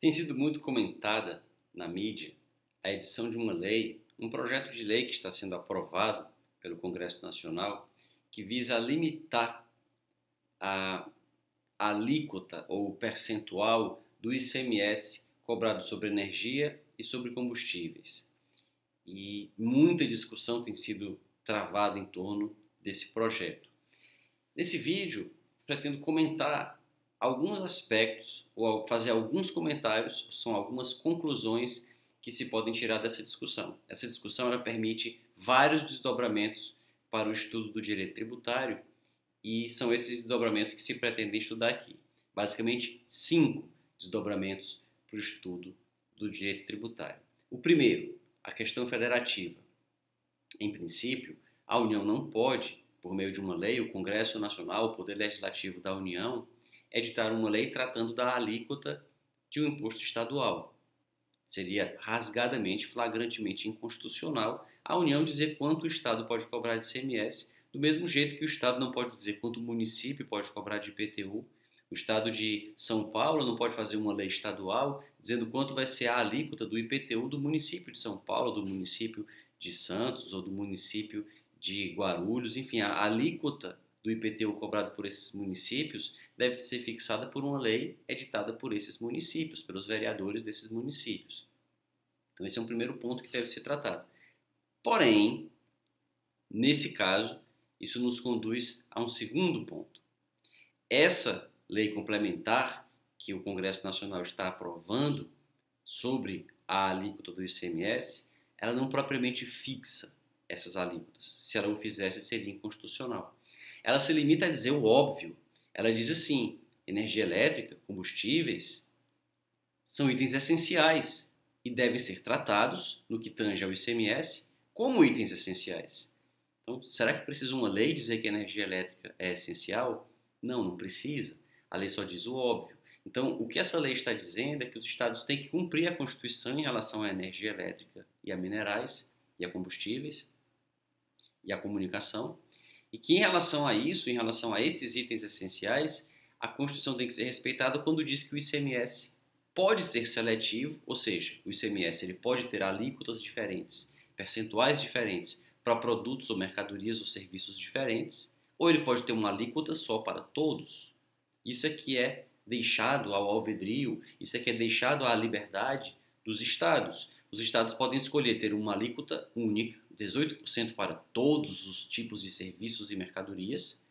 Tem sido muito comentada na mídia a edição de uma lei, um projeto de lei que está sendo aprovado pelo Congresso Nacional, que visa limitar a alíquota ou percentual do ICMS cobrado sobre energia e sobre combustíveis. E muita discussão tem sido travada em torno desse projeto. Nesse vídeo, pretendo comentar alguns aspectos ou fazer alguns comentários, são algumas conclusões que se podem tirar dessa discussão. Essa discussão ela permite vários desdobramentos para o estudo do direito tributário e são esses desdobramentos que se pretendem estudar aqui. Basicamente, 5 desdobramentos para o estudo do direito tributário. O primeiro, a questão federativa. Em princípio, a União não pode, por meio de uma lei, o Congresso Nacional, o Poder Legislativo da União, editar uma lei tratando da alíquota de um imposto estadual. Seria rasgadamente, flagrantemente inconstitucional a União dizer quanto o Estado pode cobrar de ICMS, do mesmo jeito que o Estado não pode dizer quanto o município pode cobrar de IPTU. O Estado de São Paulo não pode fazer uma lei estadual dizendo quanto vai ser a alíquota do IPTU do município de São Paulo, do município de Santos ou do município de Guarulhos. Enfim, a alíquota do IPTU cobrado por esses municípios deve ser fixada por uma lei editada por esses municípios, pelos vereadores desses municípios. Então esse é um primeiro ponto que deve ser tratado. Porém, nesse caso, isso nos conduz a um segundo ponto. Essa lei complementar que o Congresso Nacional está aprovando sobre a alíquota do ICMS, ela não propriamente fixa essas alíquotas. Se ela o fizesse, seria inconstitucional. Ela se limita a dizer o óbvio. Ela diz assim: energia elétrica, combustíveis, são itens essenciais e devem ser tratados, no que tange ao ICMS, como itens essenciais. Então, será que precisa uma lei dizer que a energia elétrica é essencial? Não, não precisa. A lei só diz o óbvio. Então, o que essa lei está dizendo é que os estados têm que cumprir a Constituição em relação à energia elétrica e a minerais e a combustíveis e a comunicação, e que em relação a isso, em relação a esses itens essenciais, a Constituição tem que ser respeitada quando diz que o ICMS pode ser seletivo, ou seja, o ICMS ele pode ter alíquotas diferentes, percentuais diferentes para produtos ou mercadorias ou serviços diferentes, ou ele pode ter uma alíquota só para todos. Isso é que é deixado ao alvedrio, isso é que é deixado à liberdade dos estados. Os estados podem escolher ter uma alíquota única, 18% para todos os tipos de serviços e mercadorias,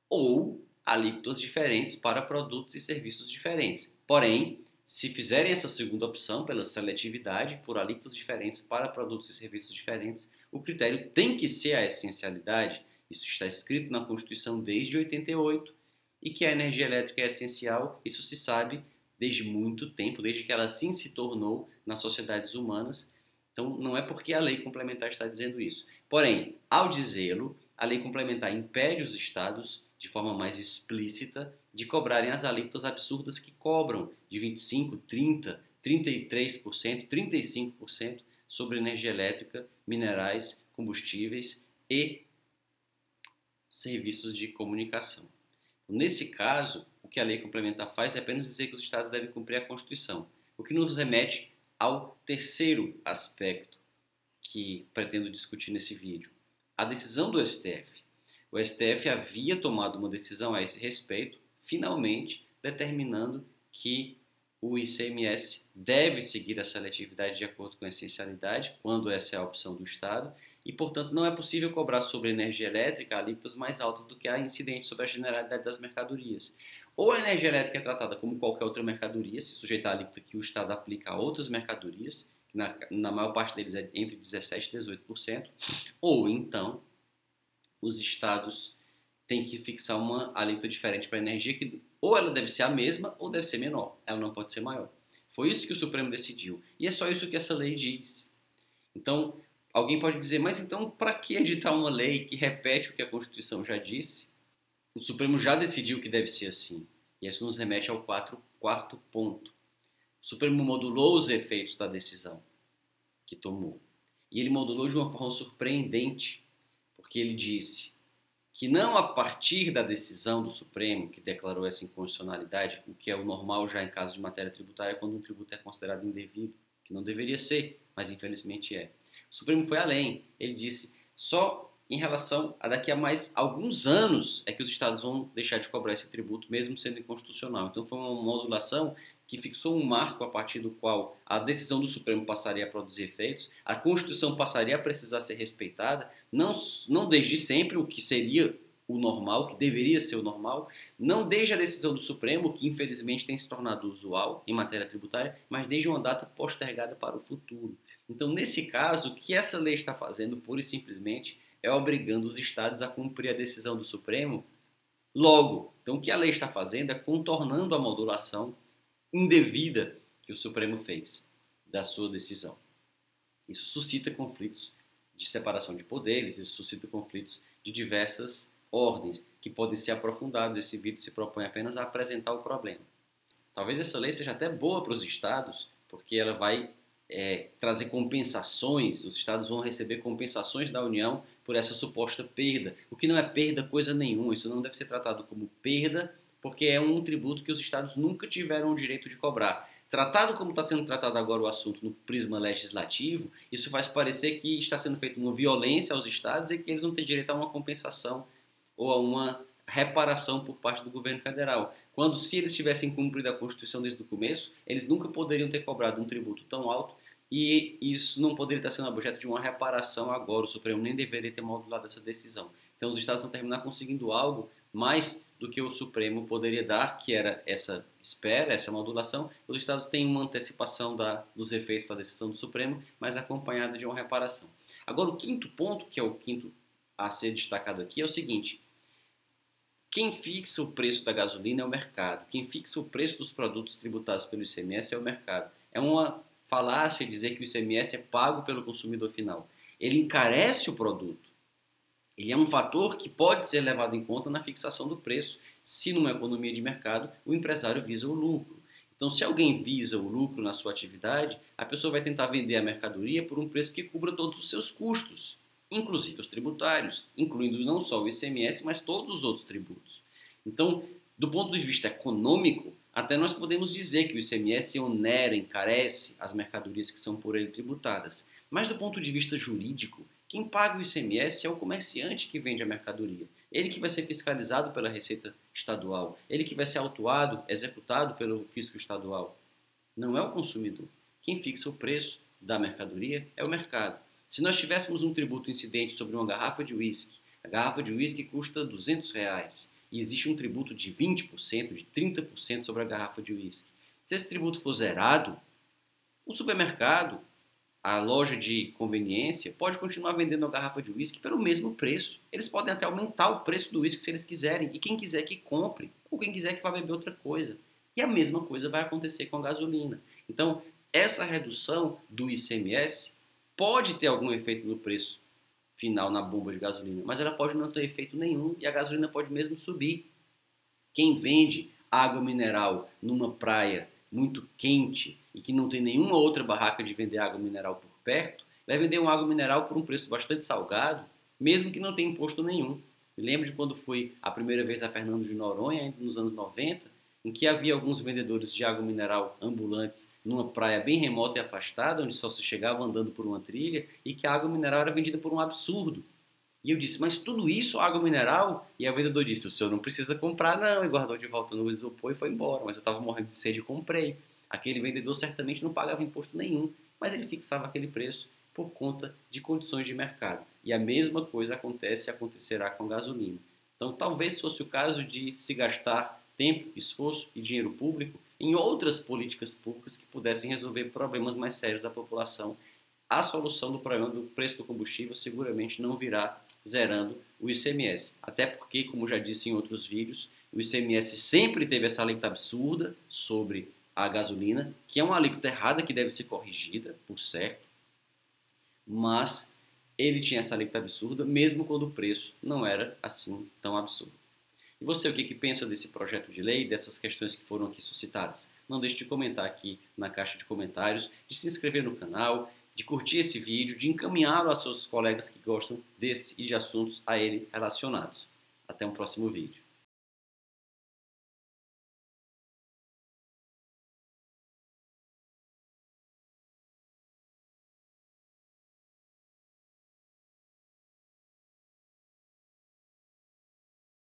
ou alíquotas diferentes para produtos e serviços diferentes. Porém, se fizerem essa segunda opção, pela seletividade, por alíquotas diferentes para produtos e serviços diferentes, o critério tem que ser a essencialidade. Isso está escrito na Constituição desde 88, e que a energia elétrica é essencial, isso se sabe desde muito tempo, desde que ela assim se tornou nas sociedades humanas. Então, não é porque a lei complementar está dizendo isso. Porém, ao dizê-lo, a lei complementar impede os estados, de forma mais explícita, de cobrarem as alíquotas absurdas que cobram de 25%, 30%, 33%, 35% sobre energia elétrica, minerais, combustíveis e serviços de comunicação. Nesse caso, o que a lei complementar faz é apenas dizer que os estados devem cumprir a Constituição, o que nos remete ao terceiro aspecto que pretendo discutir nesse vídeo, a decisão do STF. O STF havia tomado uma decisão a esse respeito, finalmente determinando que o ICMS deve seguir a seletividade de acordo com a essencialidade, quando essa é a opção do Estado, e, portanto, não é possível cobrar sobre energia elétrica alíquotas mais altas do que a incidente sobre a generalidade das mercadorias. Ou a energia elétrica é tratada como qualquer outra mercadoria, se sujeitar à alíquota que o Estado aplica a outras mercadorias, que na maior parte deles é entre 17% e 18%, ou então os Estados têm que fixar uma alíquota diferente para a energia, que ou ela deve ser a mesma ou deve ser menor, ela não pode ser maior. Foi isso que o Supremo decidiu, e é só isso que essa lei diz. Então, alguém pode dizer, mas então para que editar uma lei que repete o que a Constituição já disse? O Supremo já decidiu que deve ser assim. E isso nos remete ao quarto ponto. O Supremo modulou os efeitos da decisão que tomou. E ele modulou de uma forma surpreendente, porque ele disse que não a partir da decisão do Supremo, que declarou essa inconstitucionalidade, o que é o normal já em caso de matéria tributária, quando um tributo é considerado indevido, que não deveria ser, mas infelizmente é. O Supremo foi além, ele disse só em relação a daqui a mais alguns anos é que os estados vão deixar de cobrar esse tributo, mesmo sendo inconstitucional. Então foi uma modulação que fixou um marco a partir do qual a decisão do Supremo passaria a produzir efeitos, a Constituição passaria a precisar ser respeitada, não desde sempre, o que seria o normal, o que deveria ser o normal, não desde a decisão do Supremo, que infelizmente tem se tornado usual em matéria tributária, mas desde uma data postergada para o futuro. Então, nesse caso, o que essa lei está fazendo, pura e simplesmente, é obrigando os estados a cumprir a decisão do Supremo logo. Então, o que a lei está fazendo é contornando a modulação indevida que o Supremo fez da sua decisão. Isso suscita conflitos de separação de poderes, isso suscita conflitos de diversas ordens que podem ser aprofundados. Esse vídeo se propõe apenas a apresentar o problema. Talvez essa lei seja até boa para os estados, porque ela vai trazer compensações, os estados vão receber compensações da União por essa suposta perda, o que não é perda coisa nenhuma, isso não deve ser tratado como perda, porque é um tributo que os estados nunca tiveram o direito de cobrar. Tratado como está sendo tratado agora o assunto no prisma legislativo, isso faz parecer que está sendo feita uma violência aos estados e que eles não têm direito a uma compensação ou a uma reparação por parte do governo federal. Quando, se eles tivessem cumprido a Constituição desde o começo, eles nunca poderiam ter cobrado um tributo tão alto e isso não poderia estar sendo objeto de uma reparação agora. O Supremo nem deveria ter modulado essa decisão. Então os estados vão terminar conseguindo algo mais do que o Supremo poderia dar, que era essa espera, essa modulação. Os estados têm uma antecipação dos efeitos da decisão do Supremo, mas acompanhada de uma reparação. Agora, o quinto ponto, que é o quinto a ser destacado aqui, é o seguinte: quem fixa o preço da gasolina é o mercado. Quem fixa o preço dos produtos tributados pelo ICMS é o mercado. É uma falácia dizer que o ICMS é pago pelo consumidor final. Ele encarece o produto. Ele é um fator que pode ser levado em conta na fixação do preço. Se numa economia de mercado, o empresário visa o lucro. Então, se alguém visa o lucro na sua atividade, a pessoa vai tentar vender a mercadoria por um preço que cubra todos os seus custos, inclusive os tributários, incluindo não só o ICMS, mas todos os outros tributos. Então, do ponto de vista econômico, até nós podemos dizer que o ICMS onera, encarece as mercadorias que são por ele tributadas. Mas do ponto de vista jurídico, quem paga o ICMS é o comerciante que vende a mercadoria. Ele que vai ser fiscalizado pela Receita Estadual. Ele que vai ser autuado, executado pelo fisco estadual. Não é o consumidor. Quem fixa o preço da mercadoria é o mercado. Se nós tivéssemos um tributo incidente sobre uma garrafa de uísque, a garrafa de uísque custa R$ 200 e existe um tributo de 20%, de 30% sobre a garrafa de uísque. Se esse tributo for zerado, o supermercado, a loja de conveniência, pode continuar vendendo a garrafa de uísque pelo mesmo preço. Eles podem até aumentar o preço do uísque se eles quiserem, e quem quiser que compre, ou quem quiser que vá beber outra coisa. E a mesma coisa vai acontecer com a gasolina. Então, essa redução do ICMS pode ter algum efeito no preço final na bomba de gasolina, mas ela pode não ter efeito nenhum e a gasolina pode mesmo subir. Quem vende água mineral numa praia muito quente e que não tem nenhuma outra barraca de vender água mineral por perto, vai vender uma água mineral por um preço bastante salgado, mesmo que não tenha imposto nenhum. Me lembro de quando fui a primeira vez a Fernando de Noronha, ainda nos anos 90, em que havia alguns vendedores de água mineral ambulantes numa praia bem remota e afastada, onde só se chegava andando por uma trilha, e que a água mineral era vendida por um absurdo. E eu disse, mas tudo isso, água mineral? E a vendedor disse, o senhor não precisa comprar não, e guardou de volta no isopor e foi embora, mas eu estava morrendo de sede e comprei. Aquele vendedor certamente não pagava imposto nenhum, mas ele fixava aquele preço por conta de condições de mercado. E a mesma coisa acontece e acontecerá com a gasolina. Então talvez fosse o caso de se gastar tempo, esforço e dinheiro público em outras políticas públicas que pudessem resolver problemas mais sérios da população. A solução do problema do preço do combustível seguramente não virá zerando o ICMS. Até porque, como já disse em outros vídeos, o ICMS sempre teve essa alíquota absurda sobre a gasolina, que é uma alíquota errada que deve ser corrigida, por certo, mas ele tinha essa alíquota absurda mesmo quando o preço não era assim tão absurdo. E você, o que pensa desse projeto de lei, dessas questões que foram aqui suscitadas? Não deixe de comentar aqui na caixa de comentários, de se inscrever no canal, de curtir esse vídeo, de encaminhá-lo aos seus colegas que gostam desse e de assuntos a ele relacionados. Até um próximo vídeo.